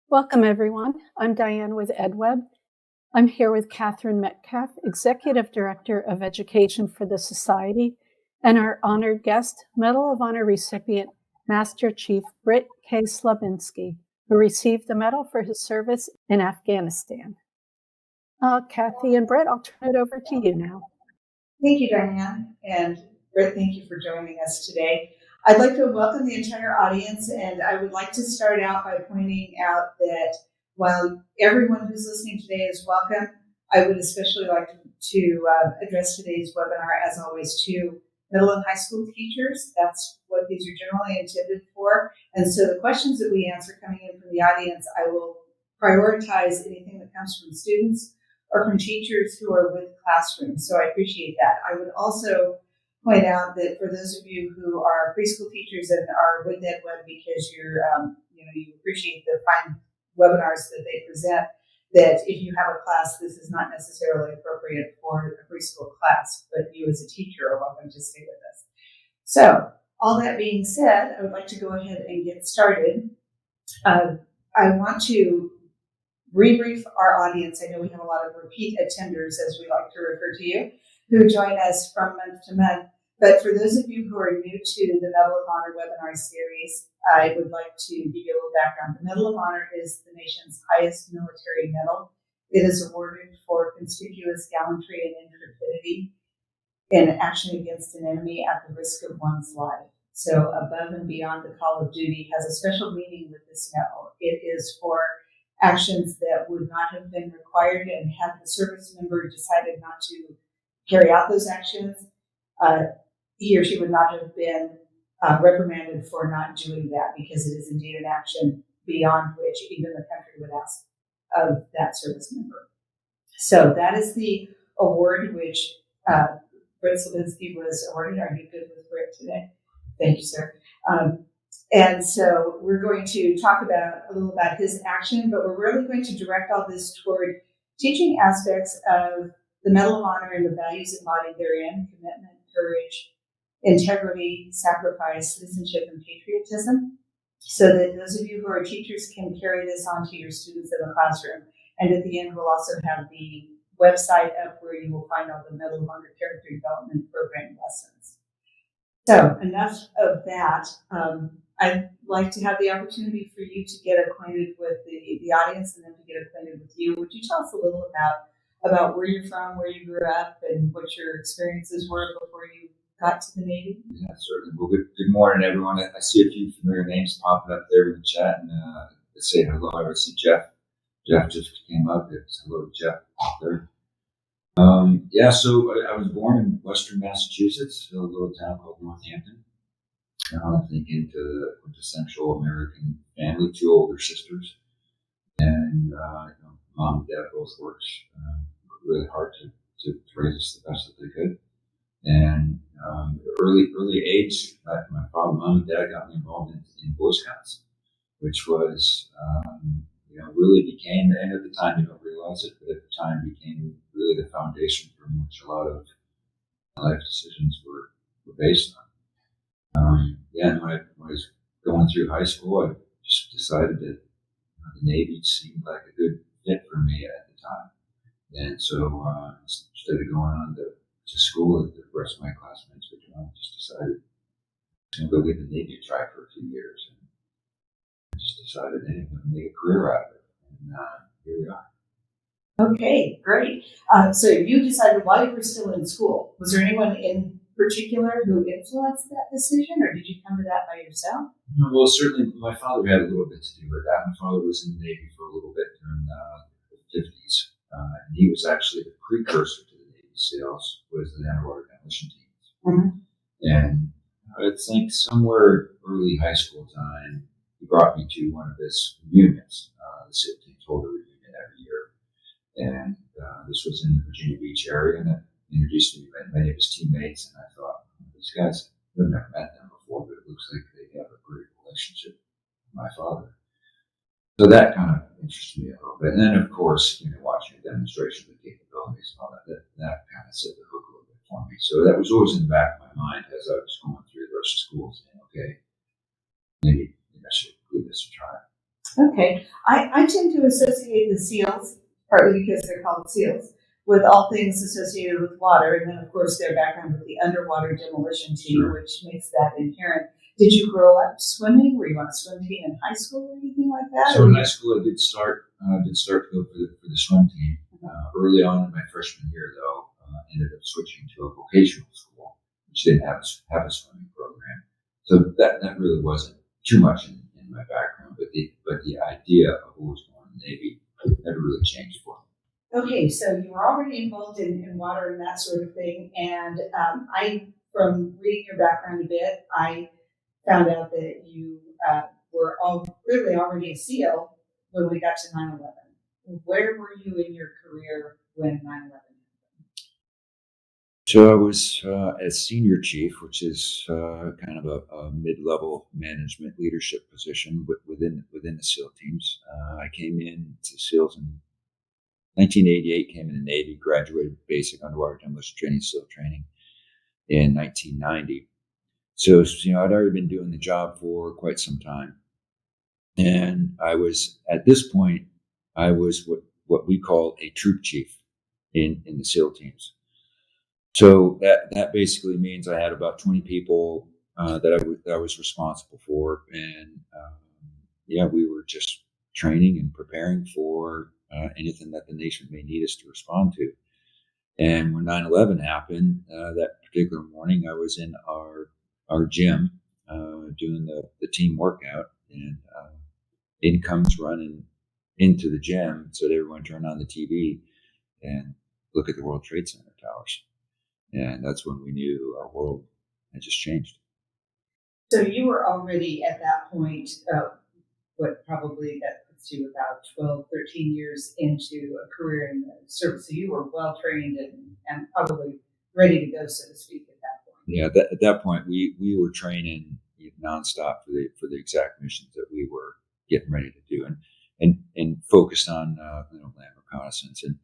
Welcome, everyone. I'm Diane with EdWeb. I'm here with Catherine Metcalf, Executive Director of Education for the Society, and our honored guest, Medal of Honor recipient, Master Chief Britt K. Slabinski, who received the medal for his service in Afghanistan. Kathy and Britt, I'll turn it over to you now. Thank you, Diane. And Britt, thank you for joining us today. I'd like to welcome the entire audience, and I would like to start out by pointing out that while everyone who's listening today is welcome, I would especially like to address today's webinar, as always, to middle and high school teachers. That's what these are generally intended for. And so the questions that we answer coming in from the audience, I will prioritize anything that comes from students or from teachers who are with classrooms. So I appreciate that. I would also point out that for those of you who are preschool teachers and are with EdWeb because you appreciate the fine webinars that they present, that if you have a class, this is not necessarily appropriate for a preschool class, but you as a teacher are welcome to stay with us. So all that being said, I would like to go ahead and get started. I want to rebrief our audience. I know we have a lot of repeat attenders, as we like to refer to you, who join us from month to month. But for those of you who are new to the Medal of Honor webinar series, I would like to give you a little background. The Medal of Honor is the nation's highest military medal. It is awarded for conspicuous gallantry and intrepidity in action against an enemy at the risk of one's life. So above and beyond the call of duty has a special meaning with this medal. It is for actions that would not have been required, and had the service member decided not to carry out those actions, he or she would not have been reprimanded for not doing that, because it is indeed an action beyond which even the country would ask of that service member. So that is the award which Britt Slabinski was awarded. Are you good with Britt today? Thank you, sir. And so we're going to talk about a little about his action, but we're really going to direct all this toward teaching aspects of the Medal of Honor and the values embodied therein: commitment, courage, integrity, sacrifice, citizenship, and patriotism, so that those of you who are teachers can carry this on to your students in the classroom. And at the end, we'll also have the website up where you will find all the Medal of Honor Character Development Program lessons. So enough of that. I'd like to have the opportunity for you to get acquainted with the audience and then to get acquainted with you. Would you tell us a little about where you're from, where you grew up, and what your experiences were before you got to the Navy? Yeah, certainly. Well, good morning, everyone. I see a few familiar names popping up there in the chat, and let's say hello. I see Jeff. Jeff just came up. Hello, Jeff. There. So I was born in Western Massachusetts, a little town called Northampton. I think into the quintessential American family, two older sisters, and mom and dad both worked really hard to raise us the best that they could. And early age, my father, mom, and dad got me involved in Boy Scouts, which was really became, and at the time you don't realize it, but at the time became really the foundation from which a lot of life decisions were based on. And when I was going through high school, I just decided that the Navy seemed like a good fit for me at the time. And so instead of going on to school that the rest of my classmates were doing, I just decided I'm going to go give the Navy a try for a few years. And I just decided that I'm going to make a career out of it. And here we are. Okay, great. So you decided while you were still in school. Was there anyone in particular who influenced that decision, or did you come to that by yourself? No, well, certainly my father had a little bit to do with that. My father was in the Navy for a little bit during the 50s. And he was actually the precursor to the Navy SEALs, was the underwater demolition teams. Mm-hmm. And I think somewhere early high school time, he brought me to one of his reunions. The SEAL teams hold a reunion every year. And this was in the Virginia Beach area, and it introduced me to many of his teammates. And I thought, these guys, I've never met them before, but it looks like they have a great relationship with my father. So that kind of interested me a little bit. And then, of course, watching a demonstration of the capabilities and all that kind of set the hook a little bit for me. So that was always in the back of my mind as I was going through the rest of school, saying, okay, maybe I should give this a try. Okay. I tend to associate the SEALs, partly because they're called SEALs, with all things associated with water, and then of course their background with the underwater demolition team, Sure. which makes that inherent. Did you grow up swimming? Were you on a swim team in high school or anything like that? So in high school, I did start to go for the swim team. Early on in my freshman year, though, ended up switching to a vocational school, which didn't have a swimming program. So that really wasn't too much in my background, but the idea of always going to the Navy never really changed for me. Okay, so you were already involved in water and that sort of thing, and from reading your background a bit, I found out that you were really already a SEAL when we got to 9/11. Where were you in your career when 9/11 happened? So I was as senior chief, which is kind of a mid-level management leadership position within the SEAL teams. I came in to SEALs in 1988, came in the Navy, graduated basic underwater demolition training, SEAL training in 1990. So, I'd already been doing the job for quite some time. And I was, at this point, I was what we call a troop chief in the SEAL teams. So that basically means I had about 20 people that I was responsible for. And we were just training and preparing for anything that the nation may need us to respond to. And when 9/11 happened, that particular morning, I was in our gym doing the team workout, and in comes running into the gym, so everyone turned on the TV and look at the World Trade Center towers. And that's when we knew our world had just changed. So you were already at that point, probably that puts you about 12, 13 years into a career in the service. So you were well trained and probably ready to go, so to speak, at that point. Yeah, at that point, we were training nonstop for the exact missions that we were getting ready to do, and focused on land reconnaissance, and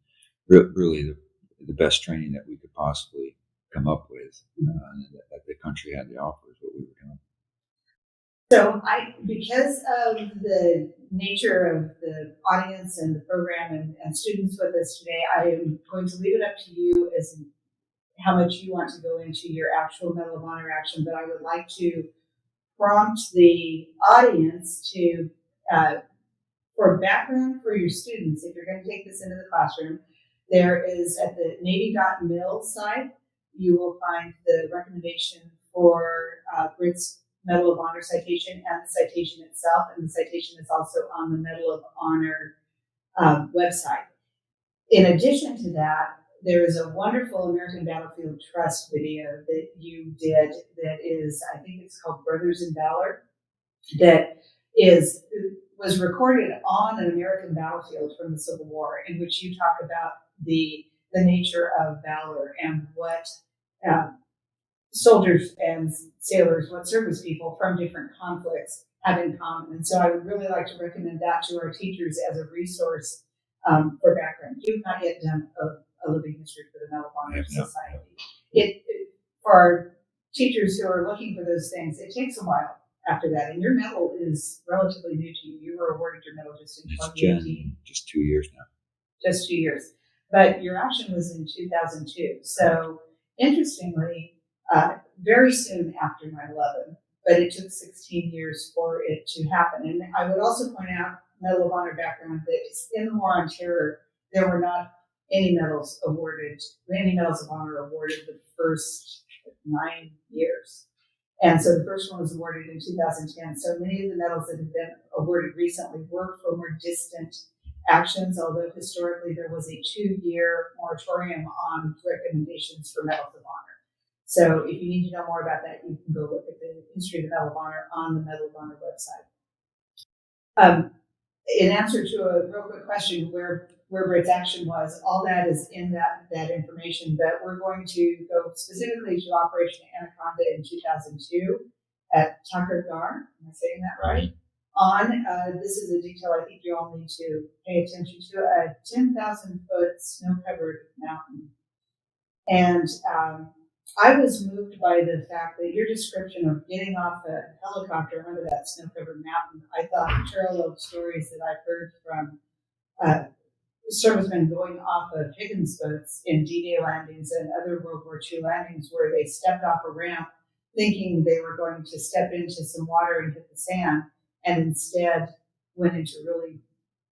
really the best training that we could possibly come up with that the country had to offer is what we were doing. So because of the nature of the audience and the program and students with us today, I am going to leave it up to you as how much you want to go into your actual Medal of Honor action, but I would like to prompt the audience to, for background for your students, if you're going to take this into the classroom, there is at the Navy.mil site, you will find the recommendation for Britt's Medal of Honor citation and the citation itself, and the citation is also on the Medal of Honor website. In addition to that, there is a wonderful American Battlefield Trust video that you did that is, I think it's called Brothers in Valor, that was recorded on an American battlefield from the Civil War, in which you talk about the nature of valor and what soldiers and sailors, what service people from different conflicts have in common. And so I would really like to recommend that to our teachers as a resource for background. You've not yet done a living history for the Medal of Honor Society. For our teachers who are looking for those things, it takes a while after that. And your medal is relatively new to you. You were awarded your medal just in 2018. Just 2 years now. Just 2 years. But your action was in 2002. So interestingly, very soon after 9/11, but it took 16 years for it to happen. And I would also point out, Medal of Honor background, that in the War on Terror, there were not any medals of honor awarded the first 9 years. And so the first one was awarded in 2010. So many of the medals that have been awarded recently were for more distant actions, although historically there was a 2-year moratorium on recommendations for Medals of Honor. So if you need to know more about that, you can go look at the history of the Medal of Honor on the Medal of Honor website. In answer to a real quick question, where Britt's action was, all that is in that information, but we're going to go specifically to Operation Anaconda in 2002 at Tucker Gar. Am I saying that right? This is a detail I think you all need to pay attention to, a 10,000-foot snow-covered mountain. And I was moved by the fact that your description of getting off the helicopter under that snow-covered mountain, I thought paralleled stories that I've heard from uh, servicemen going off of Higgins boats in D-Day landings and other World War II landings where they stepped off a ramp thinking they were going to step into some water and hit the sand, and instead went into really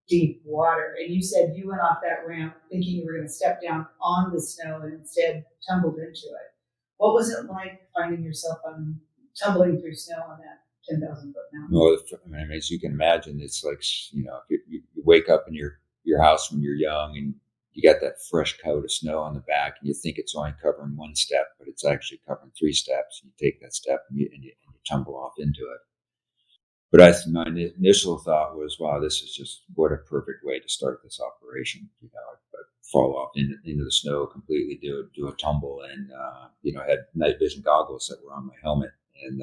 deep water. And you said you went off that ramp thinking you were going to step down on the snow and instead tumbled into it. What was it like finding yourself tumbling through snow on that 10,000-foot mountain? Well, I mean, as you can imagine, it's like, you wake up in your house when you're young and you got that fresh coat of snow on the back and you think it's only covering one step, but it's actually covering 3 steps. You take that step and you tumble off into it. But my initial thought was, wow, this is just what a perfect way to start this operation. I'd fall off into the snow completely, do a tumble, and I had night vision goggles that were on my helmet, and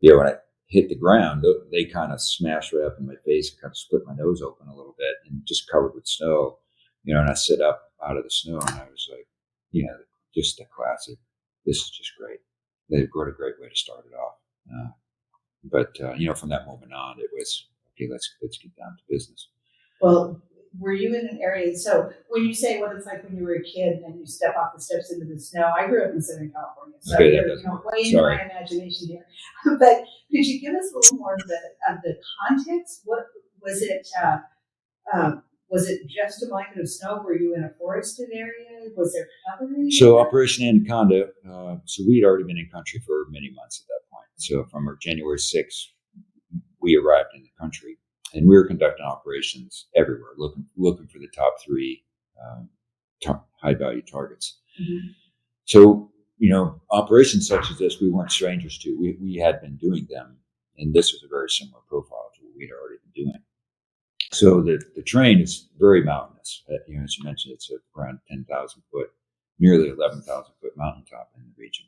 when I hit the ground, they kind of smashed right up in my face, and kind of split my nose open a little bit, and just covered with snow. And I sit up out of the snow, and I was like, just a classic. This is just great. What a great way to start it off. But from that moment on, it was okay. Let's get down to business. Well, were you in an area? So when you say what it's like when you were a kid and you step off the steps into the snow, I grew up in Southern California, so okay, you're way into my imagination here. But could you give us a little more of the context? What was it? Was it just a blanket of snow? Were you in a forested area? Was there covering? So Operation Anaconda. So we'd already been in country for many months at that point. So from our January 6th, we arrived in the country, and we were conducting operations everywhere, looking for the top 3 high value targets. Mm-hmm. So operations such as this, we weren't strangers to. We had been doing them, and this was a very similar profile to what we'd already been doing. So the terrain is very mountainous. As you mentioned, it's around 10,000 foot, nearly 11,000 foot mountaintop in the region.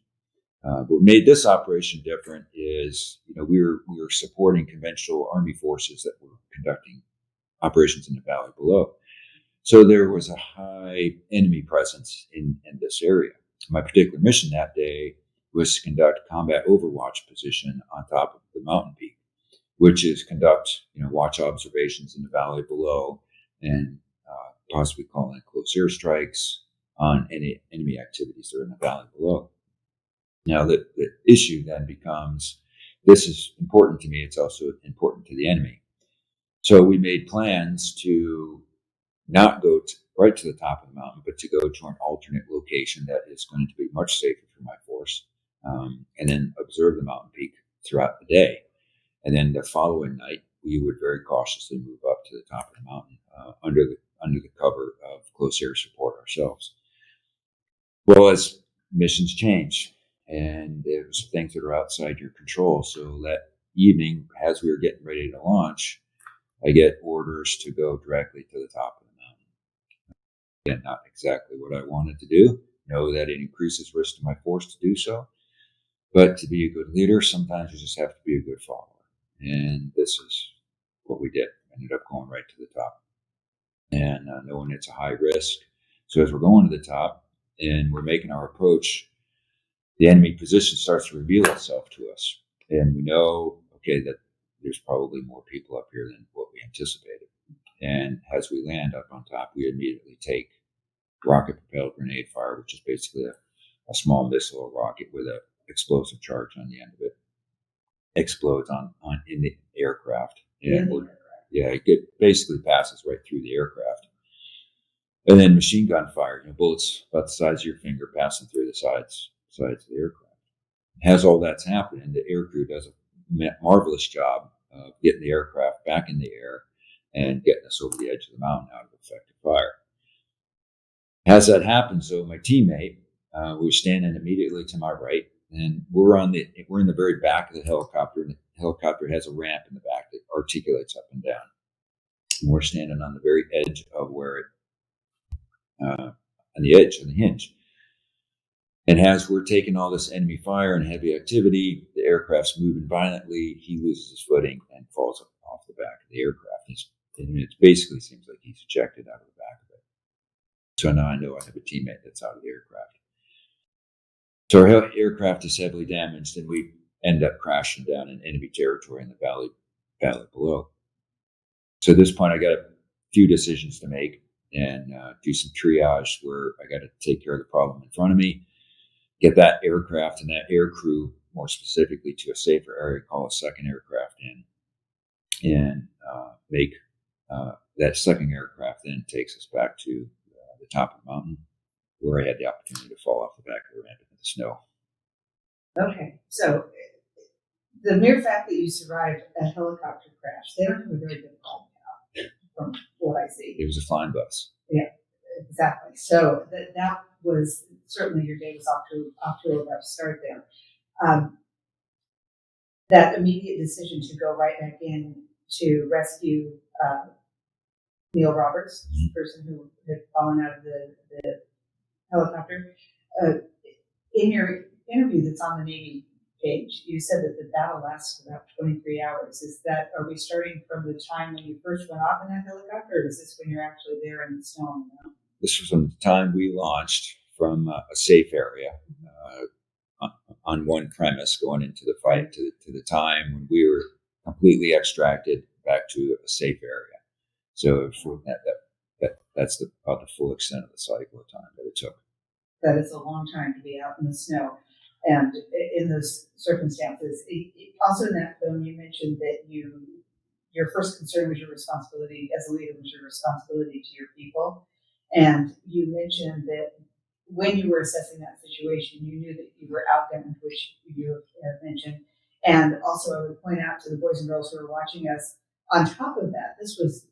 But what made this operation different is, we were supporting conventional Army forces that were conducting operations in the valley below. So there was a high enemy presence in this area. My particular mission that day was to conduct combat overwatch position on top of the mountain peak, which is conduct, watch observations in the valley below and possibly call in close air strikes on any enemy activities that are in the valley below. Now, the issue then becomes, this is important to me, it's also important to the enemy. So we made plans to not go right to the top of the mountain, but to go to an alternate location that is going to be much safer for my force, and then observe the mountain peak throughout the day. And then the following night, we would very cautiously move up to the top of the mountain under the cover of close air support ourselves. Well, as missions change, and there's things that are outside your control. So that evening, as we were getting ready to launch, I get orders to go directly to the top of the mountain. Again, not exactly what I wanted to do. Know that it increases risk to my force to do so. But to be a good leader, sometimes you just have to be a good follower. And this is what we did. Ended up going right to the top. And knowing it's a high risk. So as we're going to the top and we're making our approach, the enemy position starts to reveal itself to us. And we know, okay, that there's probably more people up here than what we anticipated. And as we land up on top, we immediately take rocket-propelled grenade fire, which is basically a small missile or rocket with an explosive charge on the end of it. Explodes in the aircraft. And it basically passes right through the aircraft. And then machine gun fire, bullets about the size of your finger passing through the sides of the aircraft. As all that's happening, the aircrew does a marvelous job of getting the aircraft back in the air and getting us over the edge of the mountain out of effective fire. As that happens, so my teammate, who was standing immediately to my right, and we're in the very back of the helicopter, and the helicopter has a ramp in the back that articulates up and down. And we're standing on the very edge of on the edge of the hinge. And as we're taking all this enemy fire and heavy activity, the aircraft's moving violently. He loses his footing and falls off the back of the aircraft. It basically seems like he's ejected out of the back of it. So now I know I have a teammate that's out of the aircraft. So our aircraft is heavily damaged, and we end up crashing down in enemy territory in the valley below. So at this point, I got a few decisions to make and do some triage where I got to take care of the problem in front of me, get that aircraft and that air crew, more specifically, to a safer area, call a second aircraft in, and make that second aircraft then takes us back to the top of the mountain where I had the opportunity to fall off the back of the ramp into the snow. Okay, so the mere fact that you survived a helicopter crash, they don't have a very good call from what I see. It was a flying bus. Yeah, exactly. So that was certainly your day was off to a rough start there. That immediate decision to go right back in to rescue Neil Roberts, the person who had fallen out of the helicopter. In your interview that's on the Navy page, you said that the battle lasted about 23 hours. Are we starting from the time when you first went off in that helicopter, or is this when you're actually there in the snow on the mountain? This was from the time we launched from a safe area on one premise going into the fight to the time when we were completely extracted back to a safe area. So for that's about the full extent of the cycle of time that it took. That is a long time to be out in the snow. And in those circumstances, also in that film, you mentioned that your first concern was your responsibility as a leader was your responsibility to your people. And you mentioned that when you were assessing that situation, you knew that you were outgunned, which you have mentioned. And also, I would point out to the boys and girls who are watching us, on top of that, this was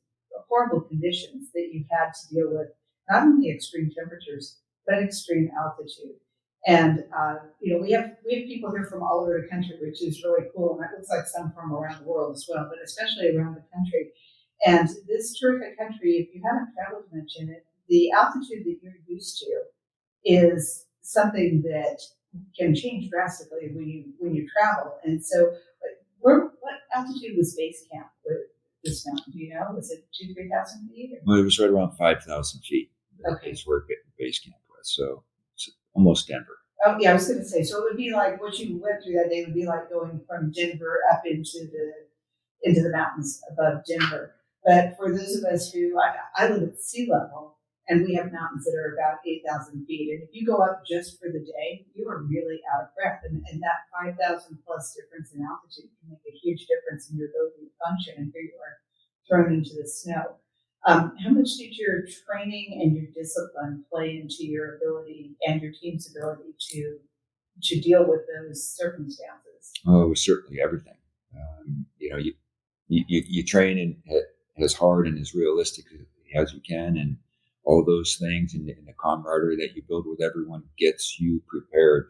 horrible conditions that you had to deal with, not only extreme temperatures, but extreme altitude. And we have people here from all over the country, which is really cool. And that looks like some from around the world as well, but especially around the country. And this terrific country, if you haven't traveled much in it, the altitude that you're used to is something that can change drastically when you travel. And so, what altitude was base camp with this mountain? Do you know? Was it 2,000-3,000 feet? Well, it was right around 5,000 feet. Okay, is where base camp was. So it's almost Denver. Oh yeah, I was going to say. So it would be like what you went through that day would be like going from Denver up into the mountains above Denver. But for those of us who I live at sea level, and we have mountains that are about 8,000 feet, and if you go up just for the day, you are really out of breath, and that 5,000 plus difference in altitude can make a huge difference in your ability to function. And here you are thrown into the snow. How much did your training and your discipline play into your ability and your team's ability to deal with those circumstances? Oh, it was certainly everything. You train in as hard and as realistic as you can, and all those things, and the camaraderie that you build with everyone gets you prepared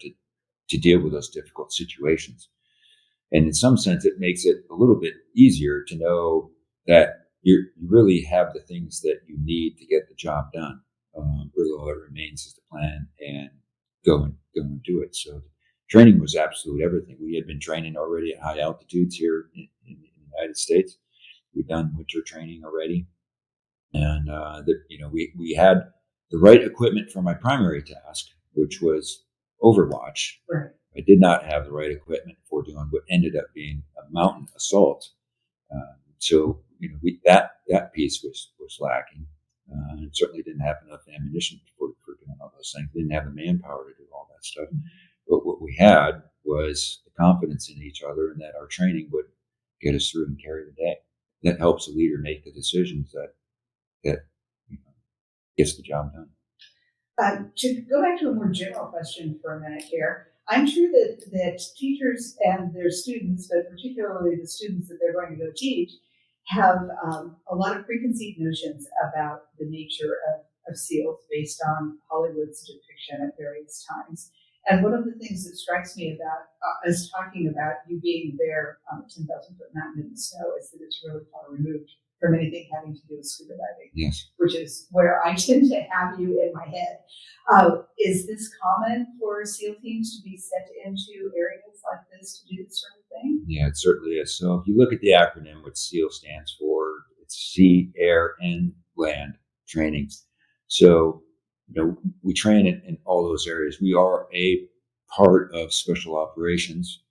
to deal with those difficult situations. And in some sense, it makes it a little bit easier to know that you really have the things that you need to get the job done. Really, all that remains is the plan and go and do it. So training was absolute everything. We had been training already at high altitudes here in the United States. We'd done winter training already, and we had the right equipment for my primary task, which was Overwatch. Right. I did not have the right equipment for doing what ended up being a mountain assault. So that piece was lacking. And certainly didn't have enough ammunition for doing all those things. Didn't have the manpower to do all that stuff. Mm-hmm. But what we had was the confidence in each other, and that our training would get us through and carry the day. That helps a leader make the decisions that gets the job done. To go back to a more general question for a minute here, I'm sure that teachers and their students, but particularly the students that they're going to go teach, have a lot of preconceived notions about the nature of SEALs based on Hollywood's depiction at various times. And one of the things that strikes me about us talking about you being there on a 10,000-foot mountain in the snow is that it's really far removed from anything having to do with scuba diving. Yes. Which is where I tend to have you in my head. Is this common for SEAL teams to be sent into areas like this to do this sort of thing? Yeah, it certainly is. So if you look at the acronym, what SEAL stands for, it's Sea, Air, and Land training. So, we train in all those areas. We are a part of Special Operations,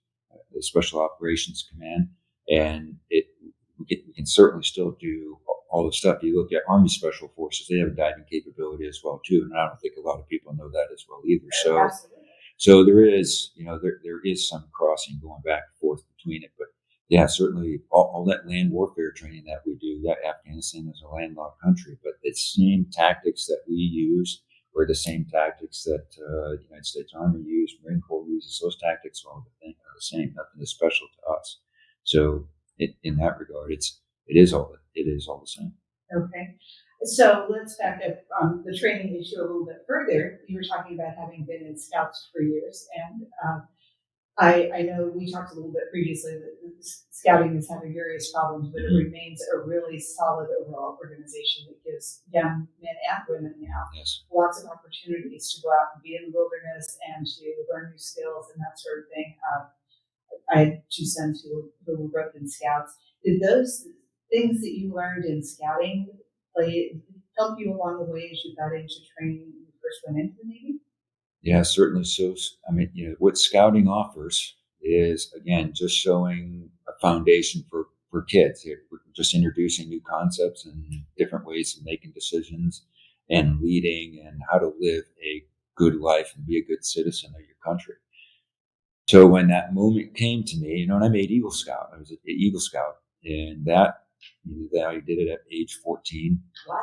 the Special Operations Command, and we can certainly still do all the stuff. You look at Army Special Forces; they have a diving capability as well too, and I don't think a lot of people know that as well either. So there is, there is some crossing going back and forth between it, but yeah, certainly all that land warfare training that we do. That Afghanistan is a landlocked country, but the same tactics that we use were the same tactics that the United States Army used, Marine Corps uses. Those tactics are all the same. Nothing is special to us. So in that regard, it is all the same. Okay. So let's back up on the training issue a little bit further. You were talking about having been in Scouts for years, and I know we talked a little bit previously that Scouting is having various problems, but it remains a really solid overall organization that gives young men and women now lots of opportunities to go out and be in the wilderness and to learn new skills and that sort of thing. I had two sons who were both in Scouts. Did those things that you learned in Scouting help you along the way as you got into training when you first went into the Navy? Yeah, certainly. So, I mean, what Scouting offers is, again, just showing a foundation for kids. We're just introducing new concepts and different ways of making decisions and leading and how to live a good life and be a good citizen of your country. So when that moment came to me, and I made Eagle Scout. I was an Eagle Scout, and that I did it at age 14. Wow.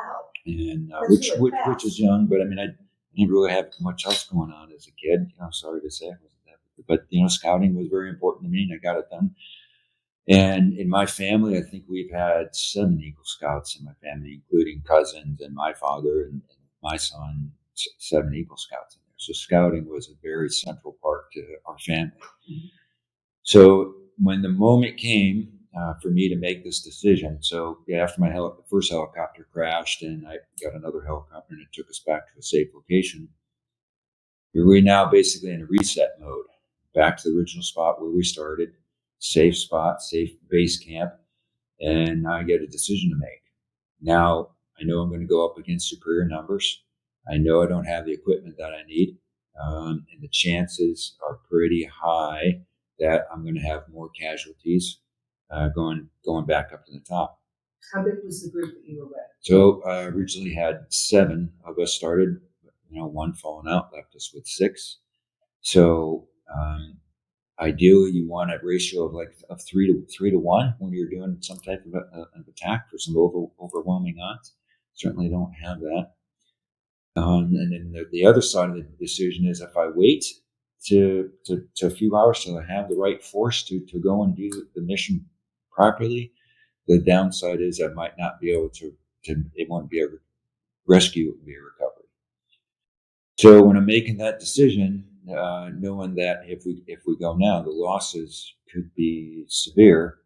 And which is young, but I mean, I didn't really have much else going on as a kid. Sorry to say, but Scouting was very important to me, and I got it done. And in my family, I think we've had 7 Eagle Scouts in my family, including cousins and my father and my son. 7 Eagle Scouts in there. So Scouting was a very central part to our family. Mm-hmm. So when the moment came for me to make this decision, so after my first helicopter crashed and I got another helicopter and it took us back to a safe location, we're now basically in a reset mode, back to the original spot where we started, safe spot, safe base camp, and I get a decision to make. Now, I know I'm going to go up against superior numbers. I know I don't have the equipment that I need, and the chances are pretty high that I'm going to have more casualties going back up to the top. How big was the group that you were with? So I originally had 7 of us started. 1 falling out left us with 6. So ideally, you want a ratio of 3 to 1 when you're doing some type of attack for some overwhelming odds. Certainly don't have that. And then the other side of the decision is if I wait to a few hours till I have the right force to go and do the mission properly, the downside is I might not be able to it won't be a rescue, it would be a recovery. So when I'm making that decision, knowing that if we go now, the losses could be severe,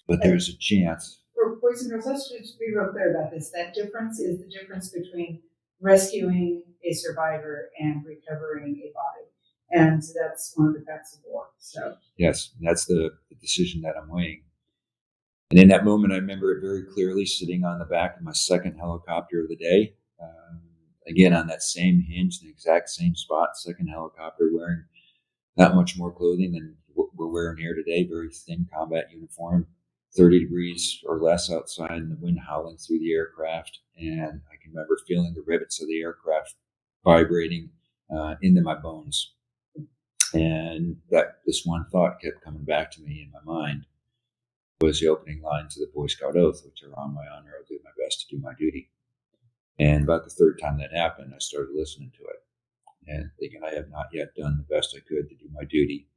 but there's a chance. For boys and girls, let's just be real clear about this. That difference is the difference between rescuing a survivor and recovering a body. And that's one of the facts of war. So yes, that's the decision that I'm weighing. And in that moment, I remember it very clearly, sitting on the back of my second helicopter of the day. Again, on that same hinge, the exact same spot, second helicopter, wearing not much more clothing than we're wearing here today, very thin combat uniform, 30 degrees or less outside, and the wind howling through the aircraft. And I can remember feeling the rivets of the aircraft vibrating into my bones. And that this one thought kept coming back to me in my mind was the opening lines of the Boy Scout Oath, which are, on my honor, I'll do my best to do my duty. And about the 3rd time that happened, I started listening to it and thinking I have not yet done the best I could to do my duty,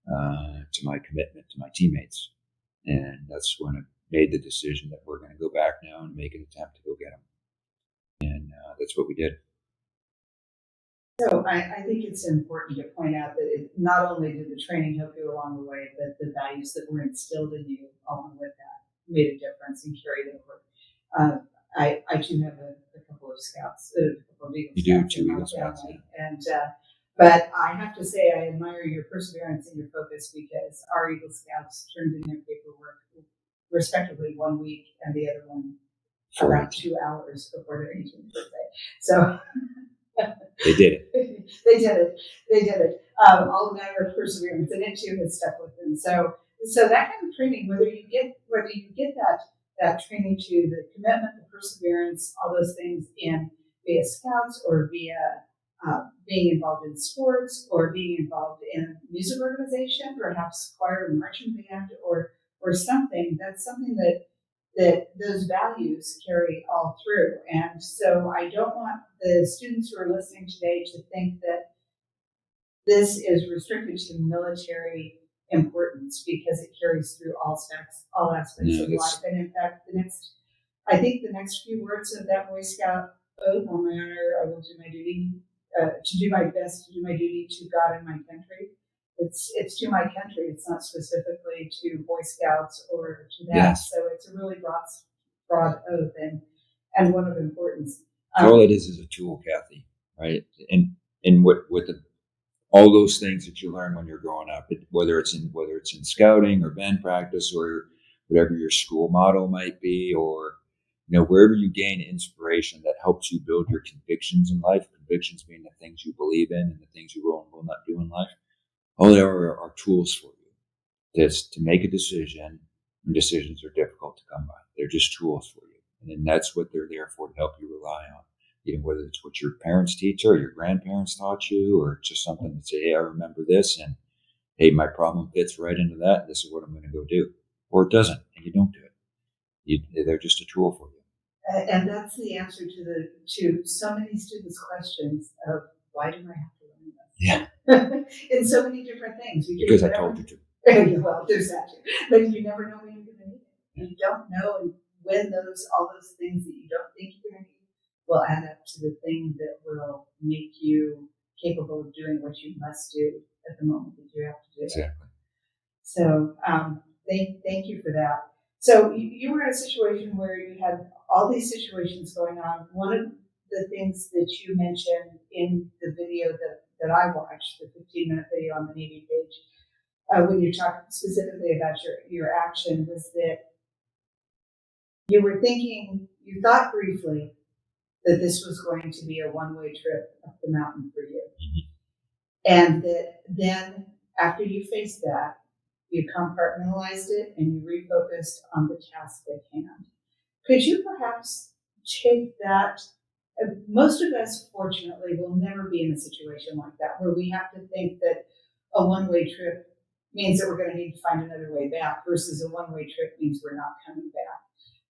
to my commitment to my teammates. And that's when I made the decision that we're going to go back now and make an attempt to go get them. And that's what we did. So I think it's important to point out that not only did the training help you along the way, but the values that were instilled in you along with that made a difference and carried over. I too have a couple of Scouts, a couple of Eagle Scouts. You do, 2 Eagle Scouts, yeah. And but I have to say I admire your perseverance and your focus, because our Eagle Scouts turned in their paperwork respectively 1 week and the other one about 2 hours before their 18th birthday. So They did it. They did it. They did it. All a matter of perseverance, and it too has stuck with them. So that kind of training, whether you get that training to the commitment, the perseverance, all those things in via scouts or via being involved in sports or being involved in a music organization, perhaps choir or marching band or something, that's something that those values carry all through. And so I don't want the students who are listening today to think that this is restricted to military importance, because it carries through all aspects of life. And in fact, I think the next few words of that Boy Scout oath: on my honor, I will do my duty, to do my best, to do my duty to God and my country. It's to my country. It's not specifically to Boy Scouts or to that. Yes. So it's a really broad oath and one of importance. All it is a tool, Kathy, right? And what all those things that you learn when you're growing up, whether it's in scouting or band practice or whatever your school motto might be, or wherever you gain inspiration that helps you build your convictions in life. Convictions being the things you believe in and the things you will and will not do in life. All they are tools for you. That's to make a decision, and decisions are difficult to come by. They're just tools for you, and then that's what they're there for, to help you rely on. Whether it's what your parents teach you or your grandparents taught you, or just something that say, hey, I remember this, and hey, my problem fits right into that, and this is what I'm going to go do. Or it doesn't, and you don't do it. They're just a tool for you. And that's the answer to so many students' questions of, why do I have to learn this? Yeah. In so many different things. Because I told you to. Well, there's that too. But you never know when you're going to need it. You don't know when all those things that you don't think you're going to need will add up to the thing that will make you capable of doing what you must do at the moment that you have to do. Exactly. So thank you for that. So you were in a situation where you had all these situations going on. One of the things that you mentioned in the video that I watched, the 15-minute video on the Navy page, when you talked specifically about your action, was that you thought briefly that this was going to be a one-way trip up the mountain for you. Mm-hmm. And that then after you faced that, you compartmentalized it and you refocused on the task at hand. Could you perhaps take that? Most of us, fortunately, will never be in a situation like that, where we have to think that a one-way trip means that we're going to need to find another way back, versus a one-way trip means we're not coming back.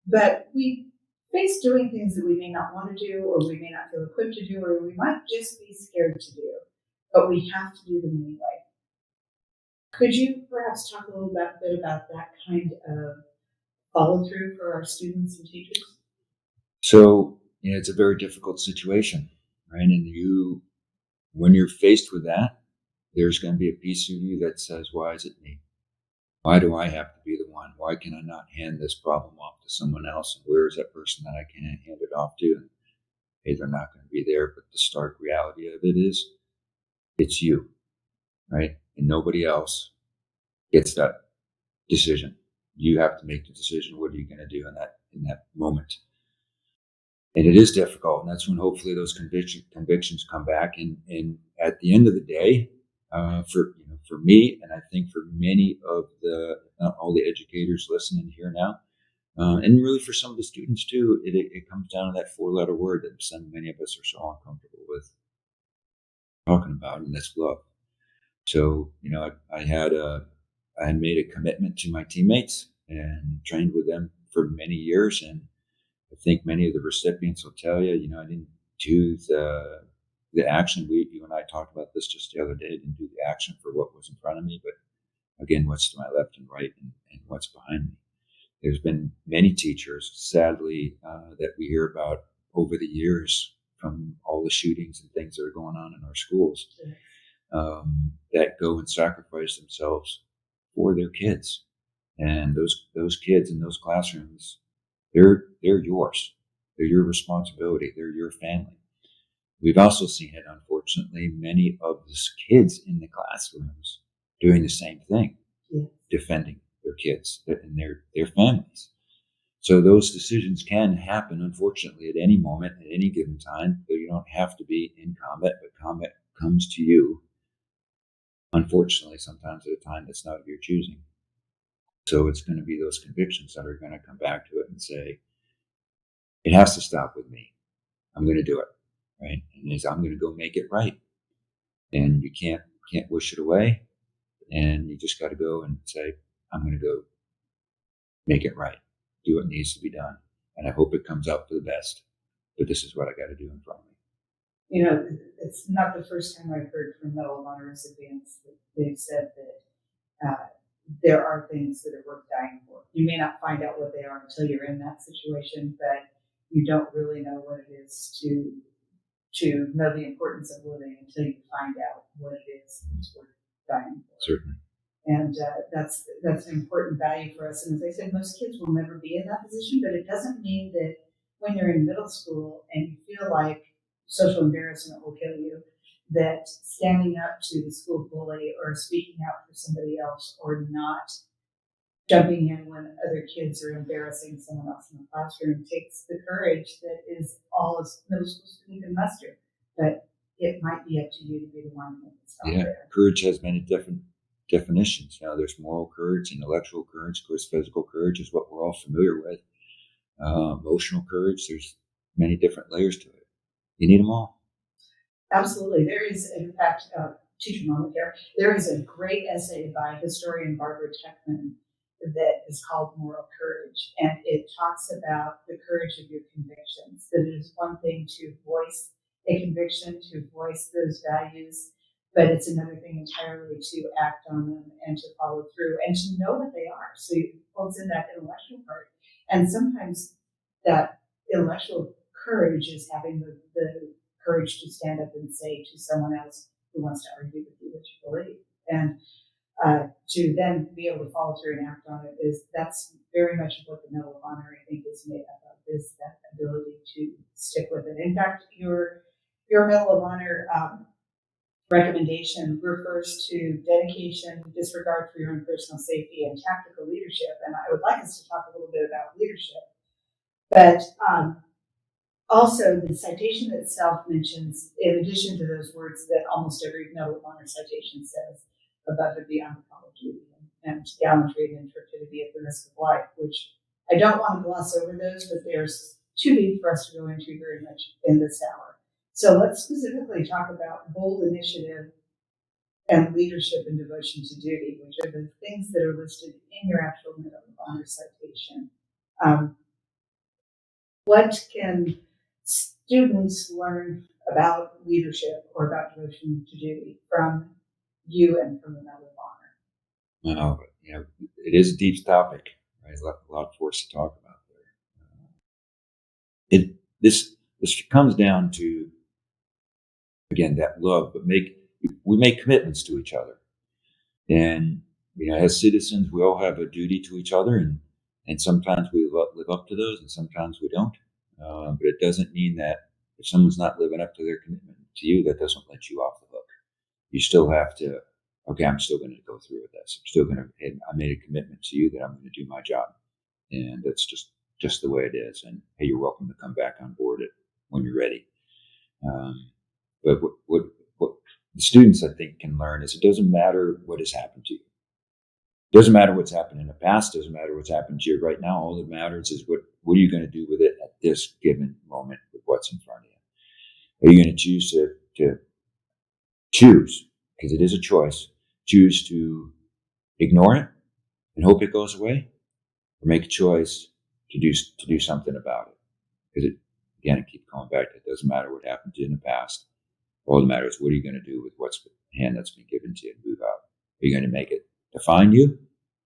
But we face doing things that we may not want to do, or we may not feel equipped to do, or we might just be scared to do, but we have to do them anyway. Could you perhaps talk a little bit about that kind of follow through for our students and teachers? So, it's a very difficult situation, right? And when you're faced with that, there's going to be a piece of you that says, why is it me? Why do I have to be the one? Why can I not hand this problem off to someone else? And where is that person that I can hand it off to? And hey, they're not going to be there. But the stark reality of it is, it's you, right? And nobody else gets that decision. You have to make the decision. What are you going to do in that moment? And it is difficult. And that's when hopefully those convictions come back. And at the end of the day, for me, and I think for many of not all the educators listening here now, and really for some of the students too, it comes down to that 4-letter word that many of us are so uncomfortable with talking about, and that's love. So, I had made a commitment to my teammates and trained with them for many years, and I think many of the recipients will tell you, I didn't do the action. You and I talked about this just the other day. I didn't do the action for what was in front of me, but again, what's to my left and right, and what's behind me. There's been many teachers, sadly, that we hear about over the years from all the shootings and things that are going on in our schools, that go and sacrifice themselves for their kids. And those kids in those classrooms, they're yours. They're your responsibility. They're your family. We've also seen it, unfortunately, many of the kids in the classrooms doing the same thing, defending their kids and their families. So those decisions can happen, unfortunately, at any moment, at any given time. But you don't have to be in combat, but combat comes to you, unfortunately, sometimes at a time that's not of your choosing. So it's going to be those convictions that are going to come back to it and say, it has to stop with me. I'm going to do it, right? And I'm going to go make it right. And you can't wish it away. And you just got to go and say, I'm going to go make it right. Do what needs to be done. And I hope it comes out for the best. But this is what I got to do in front of me. You know, it's not the first time I've heard from Medal of Honor recipients that they've said that there are things that are worth dying for. You may not find out what they are until you're in that situation, but you don't really know what it is to know the importance of living until you find out what it is that's worth dying for. Certainly. And that's an important value for us. And as I said, most kids will never be in that position, but it doesn't mean that when you're in middle school and you feel like social embarrassment will kill you, that standing up to the school bully or speaking out for somebody else or not jumping in when other kids are embarrassing someone else in the classroom takes the courage that is all a middle school student can muster. But it might be up to you to be the one who stop there. Courage has many different definitions. Now, there's moral courage, intellectual courage, of course, physical courage is what we're all familiar with. Emotional courage, there's many different layers to it. You need them all. Absolutely. There is, in fact, teacher moment here, there is a great essay by historian Barbara Tuchman that is called Moral Courage. And it talks about the courage of your convictions. That it is one thing to voice a conviction, to voice those values, but it's another thing entirely to act on them and to follow through and to know what they are. So it holds in that intellectual part. And sometimes that intellectual courage is having the courage to stand up and say to someone else who wants to argue with you what you believe. And to then be able to follow through and act on it that's very much what the Medal of Honor, I think, is made up of, is that ability to stick with it. In fact, your Medal of Honor recommendation refers to dedication, disregard for your own personal safety, and tactical leadership. And I would like us to talk a little bit about leadership. But also, the citation itself mentions, in addition to those words that almost every Medal of Honor citation says, above and beyond the call of duty and gallantry and intrepidity at the risk of life, which I don't want to gloss over those, but there's too deep for us to go into very much in this hour. So let's specifically talk about bold initiative and leadership and devotion to duty, which are the things that are listed in your actual Medal of Honor citation. What can students learn about leadership or about devotion to duty from you and from the Medal of Honor? Well, it is a deep topic, right? A lot for us to talk about there. This comes down to, again, that love, but we make commitments to each other. And, as citizens, we all have a duty to each other, and sometimes we live up to those and sometimes we don't. But it doesn't mean that if someone's not living up to their commitment to you, that doesn't let you off the hook. You still have to, okay, I'm still going to go through with this. I'm still going to, I made a commitment to you that I'm going to do my job. And that's just the way it is. And hey, you're welcome to come back on board when you're ready. But what the students, I think, can learn is it doesn't matter what has happened to you. It doesn't matter what's happened in the past. It doesn't matter what's happened to you right now. All that matters is what are you going to do with it at this given moment with what's in front of you. Are you going to choose to choose, because it is a choice, choose to ignore it and hope it goes away, or make a choice to do something about it? Because I keep coming back to it. Doesn't matter what happened to you in the past. All that matters is what are you going to do with what's the hand that's been given to you and move out. Are you going to make it define you,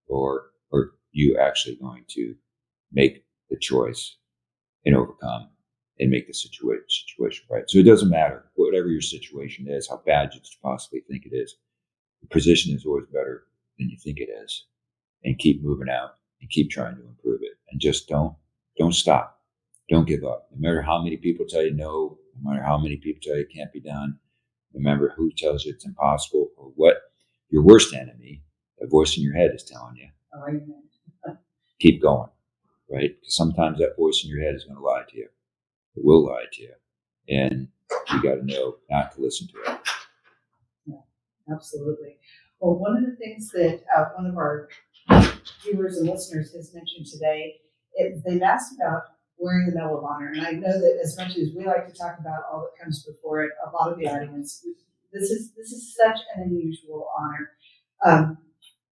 or are you actually going to make the choice and overcome and make the situation right? So it doesn't matter whatever your situation is, how bad you possibly think it is. The position is always better than you think it is, and keep moving out and keep trying to improve it, and just don't stop. Don't give up. No matter how many people tell you no matter how many people tell you it can't be done, no matter who tells you it's impossible, or what your worst enemy, that voice in your head, is telling you. Keep going. right? Because sometimes that voice in your head is going to lie to you. It will lie to you. And you got to know not to listen to it. Yeah, absolutely. Well, one of the things that one of our viewers and listeners has mentioned today is they've asked about wearing the Medal of Honor. And I know that as much as we like to talk about all that comes before it, a lot of the audience, this is such an unusual honor.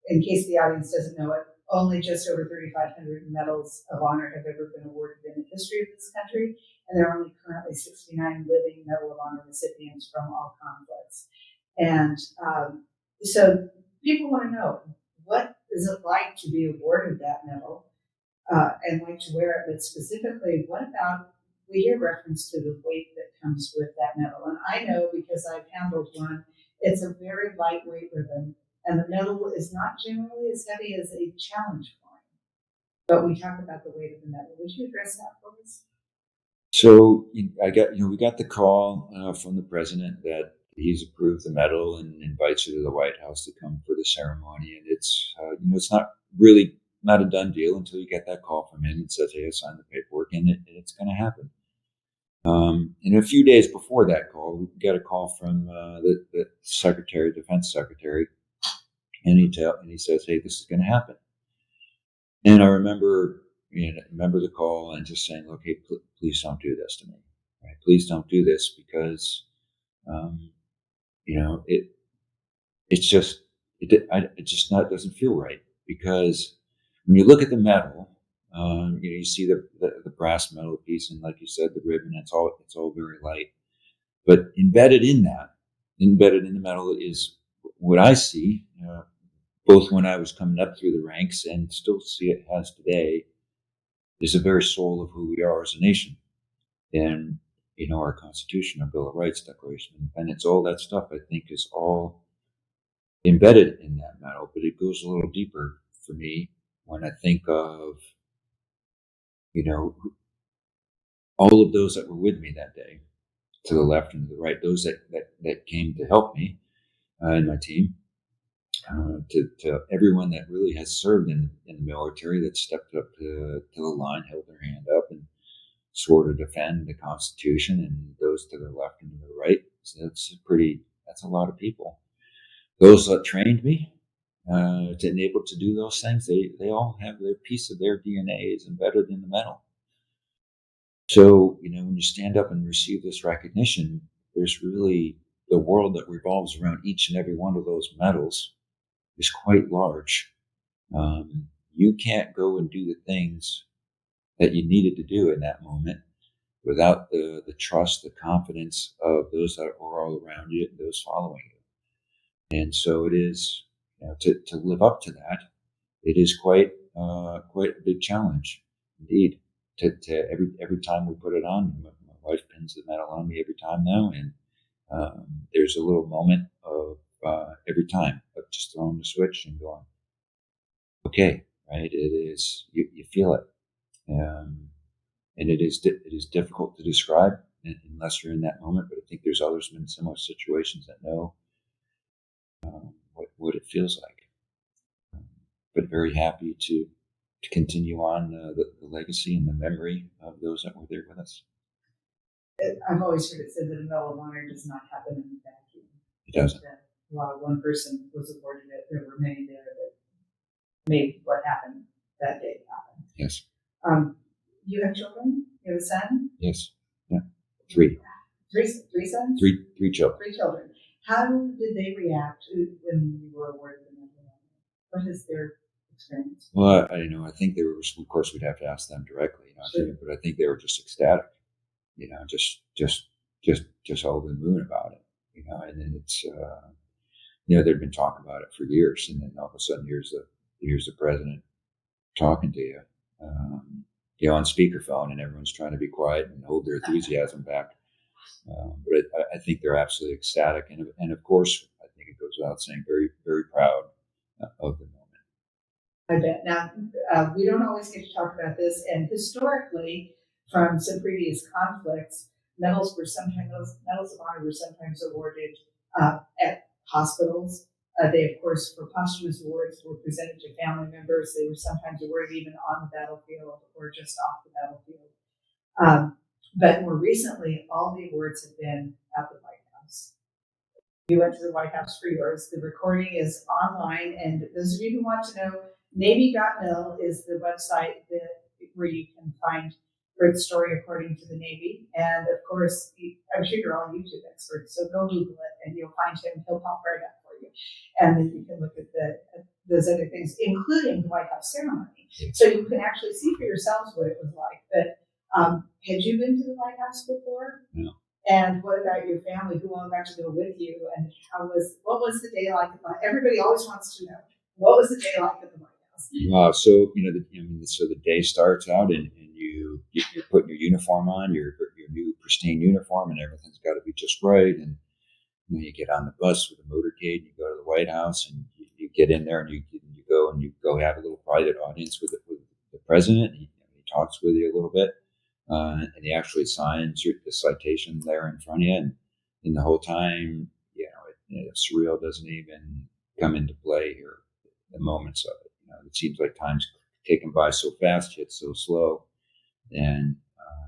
In case the audience doesn't know it, only just over 3,500 medals of honor have ever been awarded in the history of this country, and there are only currently 69 living Medal of Honor recipients from all conflicts. And so people want to know, what is it like to be awarded that medal and like to wear it? But specifically, what about, we hear reference to the weight that comes with that medal. And I know because I've handled one, it's a very lightweight ribbon. And the medal is not generally as heavy as a challenge coin. But we talk about the weight of the medal. Would you address that for us? So we got the call from the president that he's approved the medal and invites you to the White House to come for the ceremony. And it's, it's not a done deal until you get that call from him and says, hey, I signed the paperwork, and it's going to happen. And a few days before that call, we got a call from the Secretary, Defense Secretary, and he says, hey, this is going to happen. And I remember the call and just saying, look, hey, please don't do this to me. Right? Please don't do this because, it doesn't feel right. Because when you look at the medal, you see the brass metal piece, and like you said, the ribbon. It's all very light. But embedded in the medal is what I see, both when I was coming up through the ranks and still see it has today, is the very soul of who we are as a nation. And, our Constitution, our Bill of Rights, Declaration of Independence, all that stuff, I think, is all embedded in that medal. But it goes a little deeper for me when I think of, all of those that were with me that day, to the left and to the right, those that came to help me and my team. To everyone that really has served in the military, that stepped up to the line, held their hand up, and swore to defend the Constitution, and those to the left and to the right. So that's a lot of people. Those that trained me to enable to do those things, they all have their piece of their DNA is embedded in the medal. So, when you stand up and receive this recognition, there's really the world that revolves around each and every one of those medals is quite large. You can't go and do the things that you needed to do in that moment without the trust, the confidence of those that are all around you and those following you. And so it is, to live up to that, it is quite a big challenge indeed. To every time we put it on, my wife pins the medal on me every time now, and there's a little moment of every time of just throwing the switch and going, okay, right? It is, you feel it, and it is difficult to describe unless you're in that moment. But I think there's others in similar situations that know what it feels like. But very happy to continue on the legacy and the memory of those that were there with us. I've always heard it said that a Medal of Honor does not happen in a vacuum. It doesn't. While one person was awarded it, there were many there that made what happened that day happen. Yes. You have children? You have a son? Yes. Yeah. Three sons? Three children. 3 children. How did they react when you were awarded the Medal of Honor? What is their experience? Well, I think they were, of course, we'd have to ask them directly, Sure. But I think they were just ecstatic, just over the moon about it, and then it's, they'd been talking about it for years, and then all of a sudden here's the president talking to you, on speakerphone, and everyone's trying to be quiet and hold their enthusiasm back. But I think they're absolutely ecstatic, and of course, I think it goes without saying, very, very proud of the moment. I bet. Now, we don't always get to talk about this, and historically, from some previous conflicts, medals of honor were sometimes awarded at hospitals, They, of course, for posthumous awards, were presented to family members. They were sometimes awarded even on the battlefield or just off the battlefield. But more recently, all the awards have been at the White House. You went to the White House for yours. The recording is online, and those of you who want to know, Navy.mil is the website where you can find Britt's story according to the Navy. And of course, I'm sure you're all YouTube experts, so go Google it and you'll find him. He'll pop right up for you. And then you can look at those other things, including the White House ceremony. So you can actually see for yourselves what it was like. But had you been to the White House before? No. And what about your family? Who all got to go with you? And what was the day like? Everybody always wants to know, what was the day like at the White House? So so the day starts out, and you're putting your uniform on, your new pristine uniform, and everything's got to be just right. And you get on the bus with the motorcade, and you go to the White House, and you get in there, and you go have a little private audience with the president. He talks with you a little bit, and he actually signs the citation there in front of you. And the whole time, surreal doesn't even come into play here. The moments of it, it seems like time's taken by so fast, yet so slow, and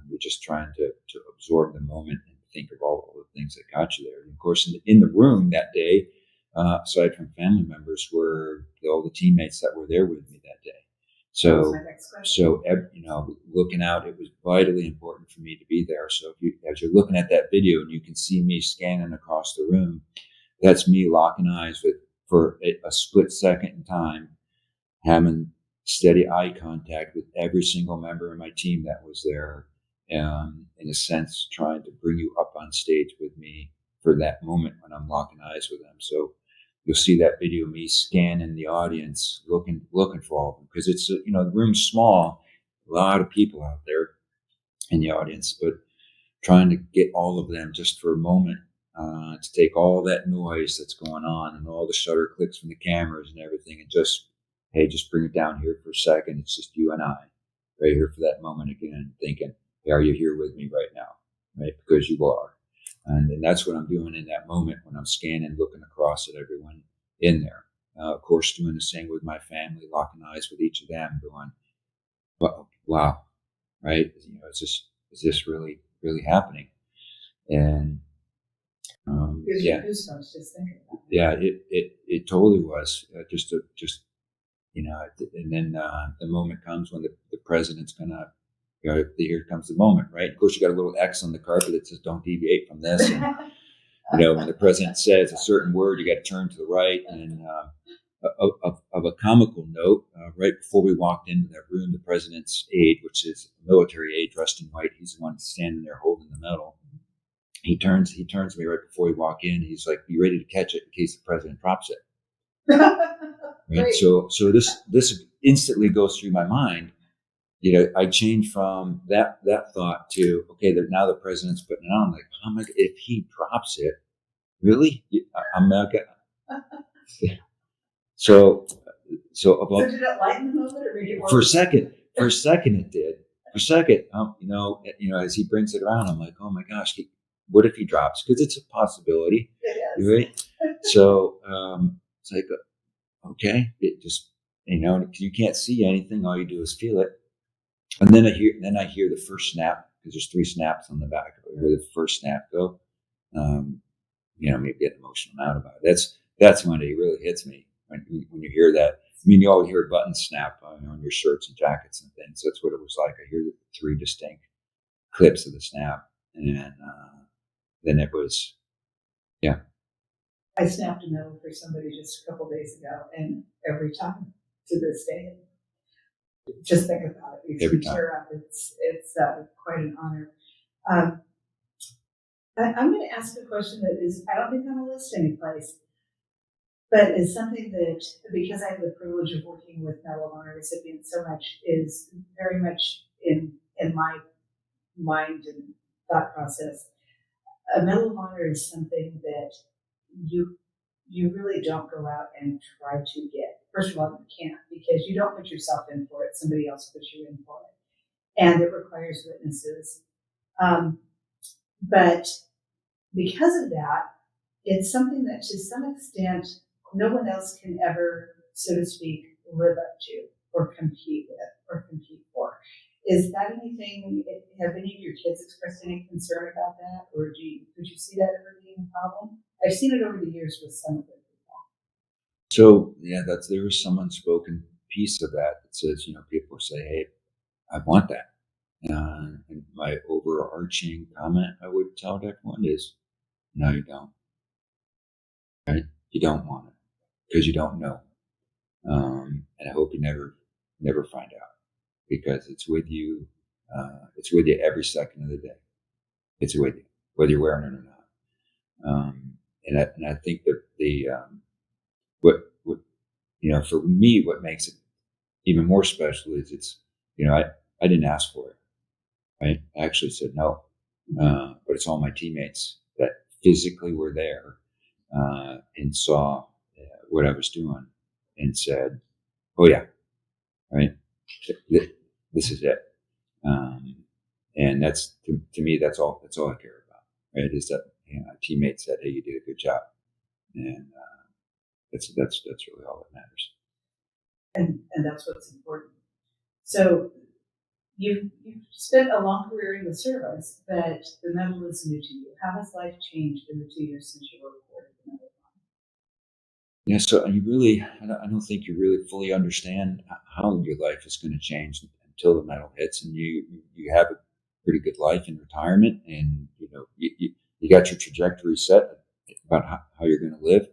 we're just trying to absorb the moment and think of all the things that got you there. And of course, in the room that day, aside from family members, were all the teammates that were there with me that day. So, looking out, it was vitally important for me to be there. So as you're looking at that video and you can see me scanning across the room, that's me locking eyes for a split second in time, having steady eye contact with every single member of my team that was there, in a sense, trying to bring you up on stage with me for that moment when I'm locking eyes with them. So you'll see that video of me scanning the audience, looking for all of them, because it's, the room's small, a lot of people out there in the audience, but trying to get all of them just for a moment, to take all that noise that's going on and all the shutter clicks from the cameras and everything, and just bring it down here for a second. It's just you and I right here for that moment again, thinking, hey, are you here with me right now? Right? Because you are. And that's what I'm doing in that moment when I'm scanning, looking across at everyone in there. Of course, doing the same with my family, locking eyes with each of them, going, wow, right? Is this really, really happening? And Goosebumps just thinking about it. Yeah, it totally was. And then the moment comes when the president's gonna. Here comes the moment, right? Of course, you got a little X on the carpet that says "Don't deviate from this." And, when the president says a certain word, you got to turn to the right. And of a comical note, right before we walked into that room, the president's aide, which is a military aide dressed in white, he's the one standing there holding the medal. He turns to me right before we walk in. He's like, "Be ready to catch it in case the president drops it." Right? So this instantly goes through my mind. I changed from that thought to, okay, now the president's putting it on. Like, oh my God, if he drops it, really? I'm not gonna. So did it lighten the moment or make it worse? For a second it did. For a second, as he brings it around, I'm like, oh my gosh, what if he drops? Because it's a possibility. It is. Right? So it's like, okay, it just, you can't see anything. All you do is feel it. And then I hear the first snap, because there's 3 snaps on the back. I hear the first snap go. Me getting emotional now about it. That's when it really hits me, when you hear that. I mean, you always hear a button snap on your shirts and jackets and things. That's what it was like. I hear the 3 distinct clips of the snap, and then it was, yeah. I snapped a medal for somebody just a couple days ago, and every time to this day, just think about it. You Every tear up. It's quite an honor. I'm going to ask a question that is, I don't think on a list anyplace, but is something that, because I have the privilege of working with Medal of Honor recipients so much, is very much in my mind and thought process. A Medal of Honor is something that you really don't go out and try to get. First of all, you can't, because you don't put yourself in for it. Somebody else puts you in for it. And it requires witnesses. But because of that, it's something that to some extent no one else can ever, so to speak, live up to or compete with or compete for. Is that anything, have any of your kids expressed any concern about that? Or could you see that ever being a problem? I've seen it over the years with some of them. So yeah, there was some unspoken piece of that says, people say, hey, I want that. And my overarching comment I would tell everyone is, no, you don't. Right? You don't want it because you don't know. And I hope you never find out, because it's with you. It's with you every second of the day. It's with you, whether you're wearing it or not. And I think that what for me, what makes it even more special is I didn't ask for it. Right? I actually said no, but it's all my teammates that physically were there and saw what I was doing and said, "Oh yeah, right, this is it." And that's to me, that's all I care about. Right? Is that a teammate said, "Hey, you did a good job," and that's really all that matters. And that's what's important. So you've spent a long career in the service, but the medal is new to you. How has life changed in the 2 years since you were awarded the medal? Yeah, so you really, I don't think you really fully understand how your life is going to change until the medal hits, and you have a pretty good life in retirement, and you got your trajectory set about how you're going to live,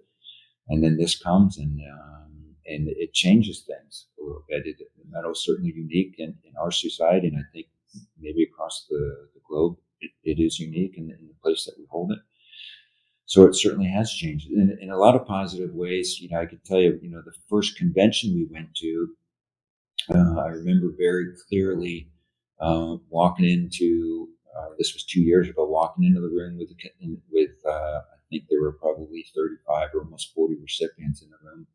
and then this comes and it changes things a little bit. The medal is certainly unique in our society, and I think maybe across the globe it is unique in the place that we hold it. So it certainly has changed in a lot of positive ways. I could tell you, the first convention we went to, I remember very clearly walking into, this was 2 years ago, walking into the room with I think there were probably 35 or almost 40 recipients in the room.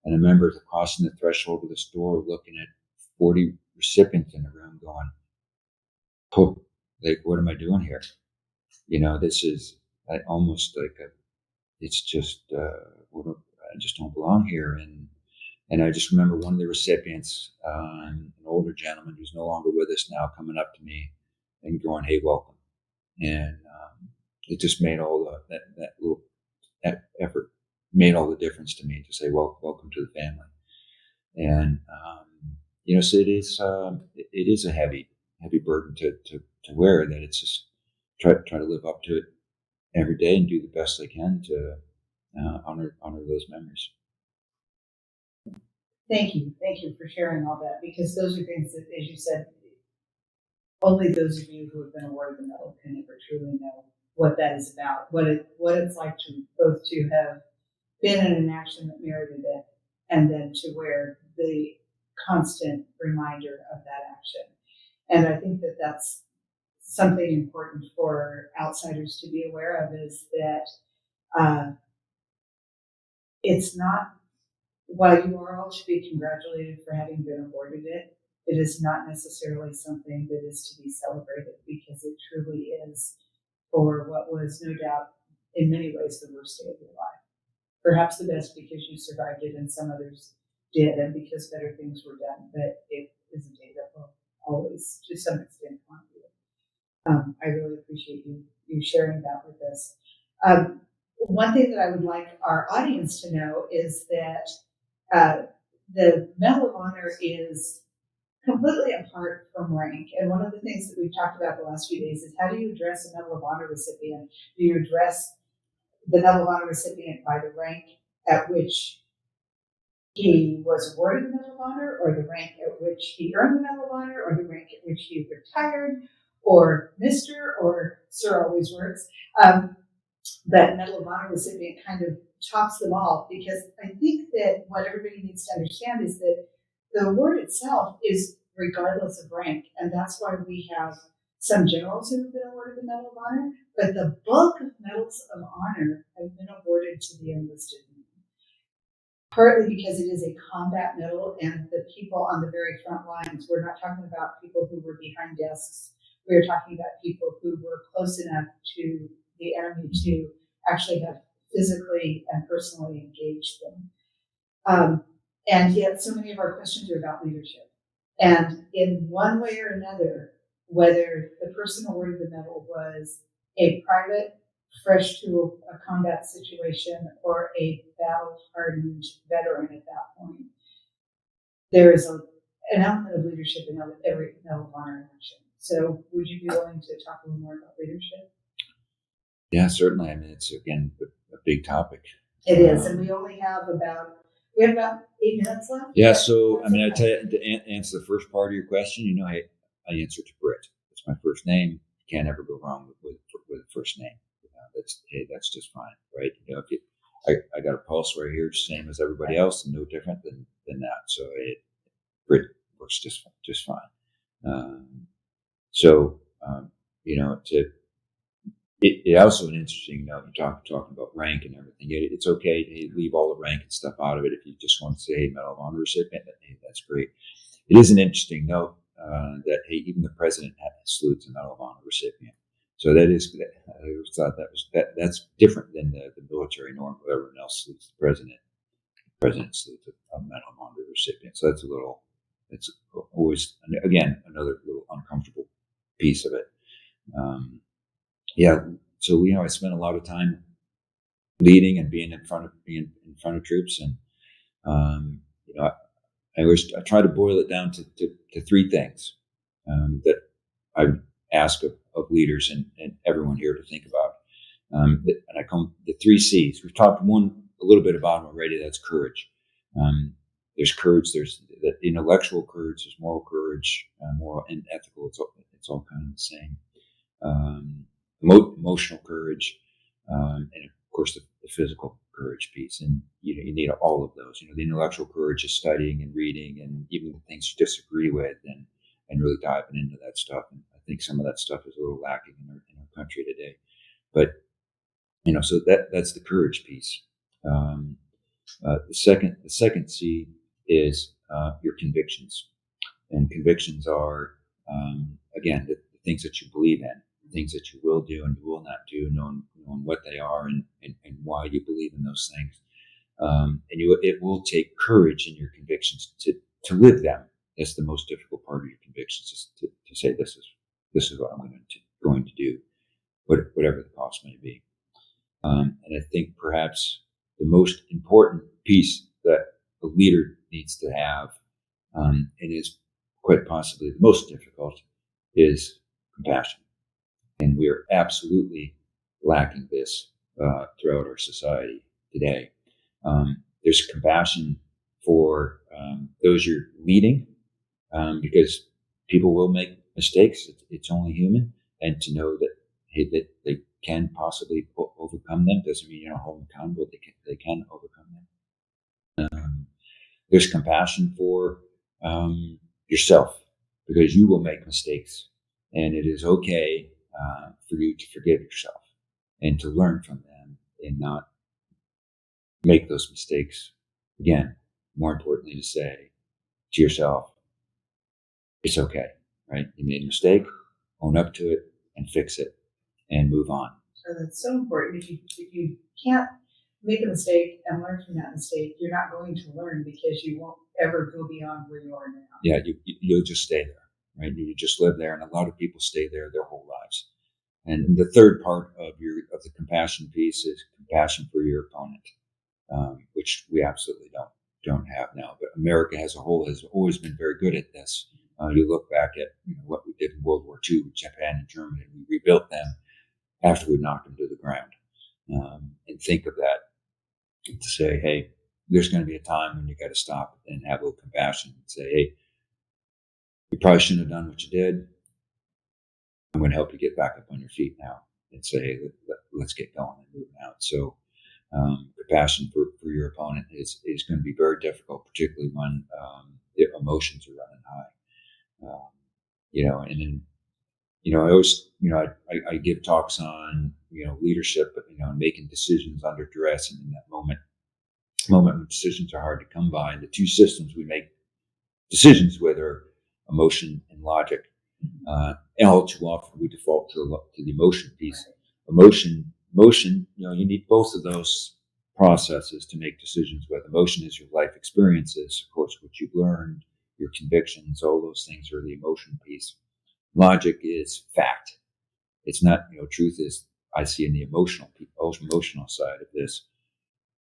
And I remember crossing the threshold of the store, looking at 40 recipients in the room going, oh, like, what am I doing here? This is almost like it's just, I just don't belong here. And I just remember one of the recipients, an older gentleman who's no longer with us now, coming up to me and going, hey, welcome. And it just made all that little effort made all the difference to me to say, well, welcome to the family. And, so it is a heavy burden to wear, that it's just try to live up to it every day and do the best I can to honor those memories. Thank you for sharing all that, because those are things that, as you said, only those of you who have been awarded the medal can ever truly know what that is about, what it's like to both to have been in an action that merited it, and then to wear the constant reminder of that action. And I think that that's something important for outsiders to be aware of, is that it's not, while you are all to be congratulated for having been awarded it, it is not necessarily something that is to be celebrated, because it truly is for what was no doubt in many ways the worst day of your life. Perhaps the best because you survived it and some others did, and because better things were done, but it is a day that will always, to some extent, haunt you. I really appreciate you sharing that with us. One thing that I would like our audience to know is that the Medal of Honor is completely apart from rank. And one of the things that we've talked about the last few days is, how do you address a Medal of Honor recipient? Do you address the Medal of Honor recipient by the rank at which he was awarded the Medal of Honor, or the rank at which he earned the Medal of Honor, or the rank at which he retired, or Mr. or Sir always works? That Medal of Honor recipient kind of tops them all, because I think that what everybody needs to understand is that the award itself is regardless of rank, and that's why we have some generals who have been awarded the Medal of Honor, but the bulk of medals of honor have been awarded to the enlisted men. Partly because it is a combat medal, and the people on the very front lines, we're not talking about people who were behind desks. We're talking about people who were close enough to the enemy to actually have physically and personally engage them. And yet so many of our questions are about leadership. And in one way or another, whether the person awarded the medal was a private fresh to a combat situation or a battle-hardened veteran at that point, there is an element of leadership in every Medal of Honor election. So would you be willing to talk a little more about leadership? Yeah, certainly. I mean, it's, again, a big topic. It is, and we have about 8 minutes left. Yeah, so, I mean, I tell you, to answer the first part of your question, you know, I answer to Britt. It's my first name. You can't ever go wrong with a first name. That's just fine, right? You know, I got a pulse right here, same as everybody else, and no different than that. So Britt works just fine. You know, it also an interesting note. You talking about rank and everything. It's okay to leave all the rank and stuff out of it if you just want to say, hey, Medal of Honor recipient. Hey, that's great. It is an interesting note that, hey, even the president salutes a Medal of Honor recipient. So I always thought that's different than the military norm, where everyone else salutes the president. The president salutes a Medal of Honor recipient. So it's always, again, another little uncomfortable piece of it. Yeah, so, you know, I spent a lot of time leading and being in front of troops, and you know, I try to boil it down to three things that I ask of leaders and everyone here to think about. And I come the 3 C's. We've talked a little bit about them already. That's courage. There's courage. There's the intellectual courage. There's moral courage. Moral and ethical. It's all kind of the same. Emotional courage, and of course the physical courage piece. And you need all of those. You know, the intellectual courage is studying and reading, and even the things you disagree with, and really diving into that stuff. And I think some of that stuff is a little lacking in our country today. But you know, so that's the courage piece. The second C is your convictions, and convictions are again the things that you believe in, things that you will do and you will not do, knowing what they are and why you believe in those things. And it will take courage in your convictions to live them. That's the most difficult part of your convictions, is to say this is what I'm going to do, whatever the cost may be. And I think perhaps the most important piece that a leader needs to have, and is quite possibly the most difficult, is compassion. And we are absolutely lacking this throughout our society today. There's compassion for those you're leading, because people will make mistakes. It's only human, and to know that that they can possibly overcome them doesn't mean you don't hold them accountable. They can overcome them. There's compassion for yourself, because you will make mistakes, and it is okay for you to forgive yourself and to learn from them and not make those mistakes again. More importantly, to say to yourself, it's okay, right? You made a mistake, own up to it and fix it and move on. So that's so important. If you can't make a mistake and learn from that mistake, you're not going to learn, because you won't ever go beyond where you are now. Yeah, you'll just stay there, right? You just live there, and a lot of people stay there their whole lives. And the third part of the compassion piece is compassion for your opponent, which we absolutely don't have now. But America as a whole has always been very good at this. You look back at what we did in World War II with Japan and Germany. We rebuilt them after we knocked them to the ground, and think of that to say, hey, there's going to be a time when you got to stop and have a little compassion and say, hey, you probably shouldn't have done what you did. I'm going to help you get back up on your feet now, and say, hey, let's get going and moving out. So compassion for your opponent is going to be very difficult, particularly when their emotions are running high. And then, I always, I give talks on, leadership, but, making decisions under duress. And in that moment when decisions are hard to come by, the two systems we make decisions with are emotion and logic. And all too often we default to the emotion piece. Emotion Emotion, you need both of those processes to make decisions with. Emotion is your life experiences, of course, what you've learned, your convictions, all those things are the emotion piece. Logic is fact. It's not, truth is, I see in the emotional side of this.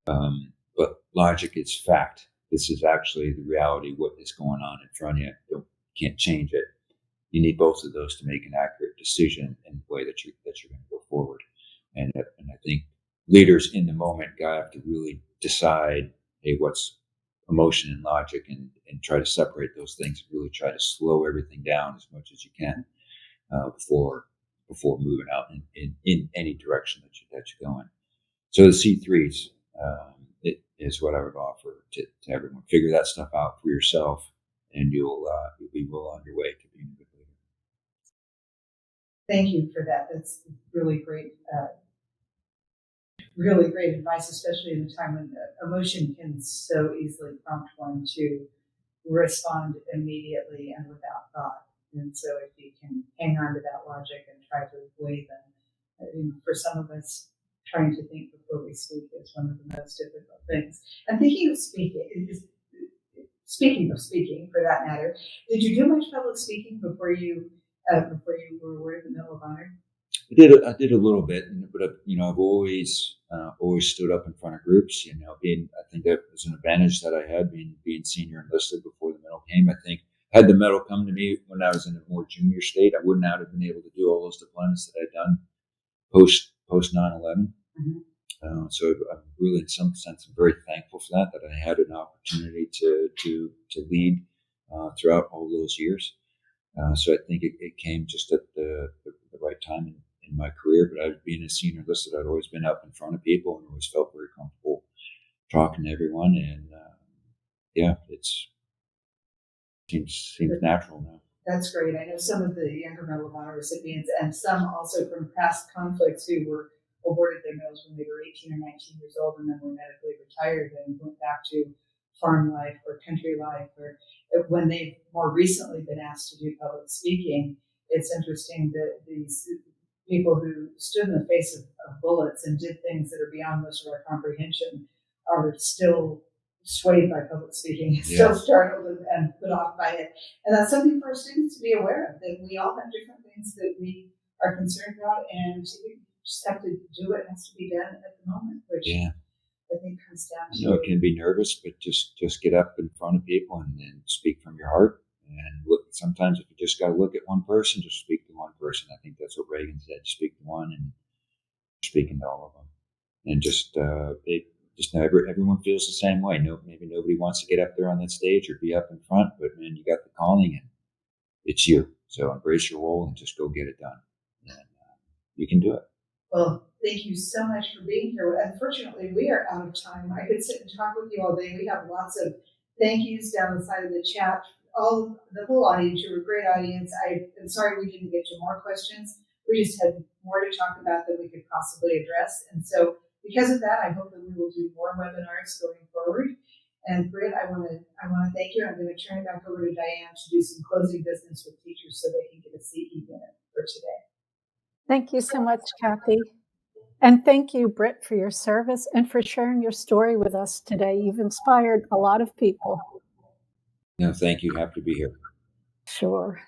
But logic is fact. This is actually the reality, what is going on in front of you. You can't change it. You need both of those to make an accurate decision in the way that you're going to go forward. And I think leaders in the moment got to really decide, hey, what's emotion and logic, and try to separate those things. Really try to slow everything down as much as you can before moving out in any direction that you're going. So the C3s it is what I would offer to everyone. Figure that stuff out for yourself, and you'll be well on your way to being a good leader. Thank you for that. That's really great advice, especially in a time when emotion can so easily prompt one to respond immediately and without thought. And so if you can hang on to that logic and try to weigh them, for some of us, trying to think before we speak is one of the most difficult things. And thinking of speaking for that matter, did you do much public speaking before you were in the Medal of Honor? I did a little bit, but I've always stood up in front of groups. I think that was an advantage that I had being senior enlisted before the medal came. I think had the medal come to me when I was in a more junior state, I would not have been able to do all those deployments that I'd done post 9/11. Mm-hmm. So I'm really, in some sense, I'm very thankful for that I had an opportunity to lead throughout all those years. So I think it came just at the right time in my career. But being a senior enlisted, I'd always been up in front of people and always felt very comfortable talking to everyone. And it seems natural now. That's great. I know some of the younger Medal of Honor recipients, and some also from past conflicts, who were awarded their medals when they were 18 or 19 years old and then were medically retired and went back to farm life or country life, or when they've more recently been asked to do public speaking. It's interesting that these people who stood in the face of bullets and did things that are beyond most of our comprehension are still swayed by public speaking, still startled and put off by it. And that's something for our students to be aware of, that we all have different things that we are concerned about, and we just have to do what has to be done at the moment, which I think comes down to... it can be nervous, but just get up in front of people and speak from your heart. And look, sometimes if you just got to look at one person, just speak to one person. I think that's what Reagan said, speak to one, and speaking to all of them. And just everyone feels the same way. Maybe nobody wants to get up there on that stage or be up in front, but man, you got the calling and it's you. So embrace your role and just go get it done. And you can do it. Well, thank you so much for being here. Unfortunately, we are out of time. I could sit and talk with you all day. We have lots of thank yous down the side of the chat. The whole audience, you're a great audience. I'm sorry we didn't get to more questions. We just had more to talk about than we could possibly address. And so because of that, I hope that we will do more webinars going forward. And Britt, I want to thank you. I'm going to turn it back over to Diane to do some closing business with teachers so they can get a CE minute for today. Thank you so much, Kathy. And thank you, Britt, for your service and for sharing your story with us today. You've inspired a lot of people. No, thank you. Happy to be here. Sure.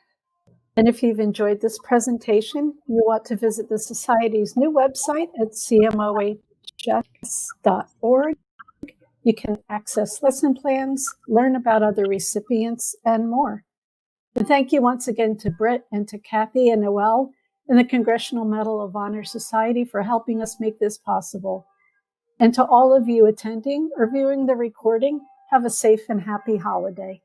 And if you've enjoyed this presentation, you want to visit the Society's new website at cmohs.org. You can access lesson plans, learn about other recipients, and more. And thank you once again to Britt and to Kathy and Noel and the Congressional Medal of Honor Society for helping us make this possible. And to all of you attending or viewing the recording, have a safe and happy holiday.